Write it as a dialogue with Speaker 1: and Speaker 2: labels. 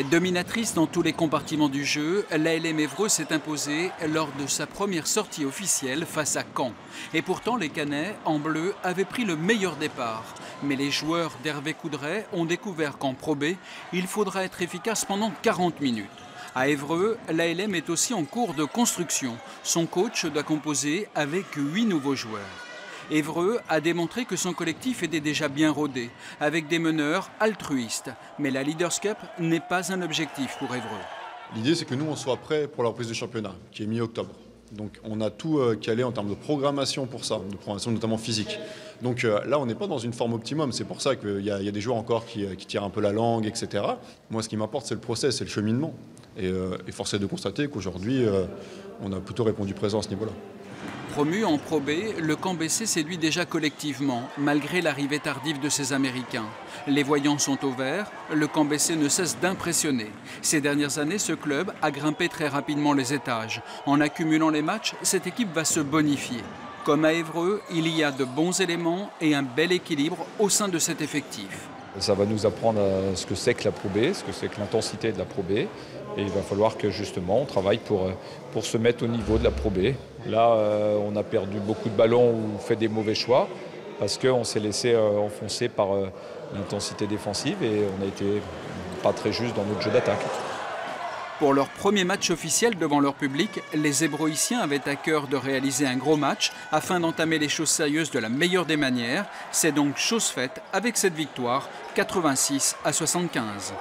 Speaker 1: Dominatrice dans tous les compartiments du jeu, l'ALM Évreux s'est imposée lors de sa première sortie officielle face à Caen. Et pourtant, les Cannais, en bleu, avaient pris le meilleur départ. Mais les joueurs d'Hervé Coudray ont découvert qu'en Pro B, il faudra être efficace pendant 40 minutes. À Évreux, l'ALM est aussi en cours de construction. Son coach doit composer avec 8 nouveaux joueurs. Évreux a démontré que son collectif était déjà bien rodé, avec des meneurs altruistes. Mais la Leaders Cup n'est pas un objectif pour Évreux.
Speaker 2: L'idée, c'est que nous, on soit prêts pour la reprise du championnat, qui est mi-octobre. Donc on a tout calé en termes de programmation pour ça, de programmation notamment physique. Donc là, on n'est pas dans une forme optimum. C'est pour ça qu'il y a des joueurs encore qui tirent un peu la langue, etc. Moi, ce qui m'importe, c'est le process, c'est le cheminement. Et force est de constater qu'aujourd'hui, on a plutôt répondu présent à ce niveau-là.
Speaker 1: Promu en Pro B, le camp BC séduit déjà collectivement, malgré l'arrivée tardive de ces Américains. Les voyants sont au vert, le camp BC ne cesse d'impressionner. Ces dernières années, ce club a grimpé très rapidement les étages. En accumulant les matchs, cette équipe va se bonifier. Comme à Évreux, il y a de bons éléments et un bel équilibre au sein de cet effectif.
Speaker 3: Ça va nous apprendre ce que c'est que la Pro B, ce que c'est que l'intensité de la Pro B. Et il va falloir que justement on travaille pour se mettre au niveau de la Pro B. Là, on a perdu beaucoup de ballons ou fait des mauvais choix parce qu'on s'est laissé enfoncer par l'intensité défensive et on n'a été pas très juste dans notre jeu d'attaque.
Speaker 1: Pour leur premier match officiel devant leur public, les Ébroïciens avaient à cœur de réaliser un gros match afin d'entamer les choses sérieuses de la meilleure des manières. C'est donc chose faite avec cette victoire, 86 à 75.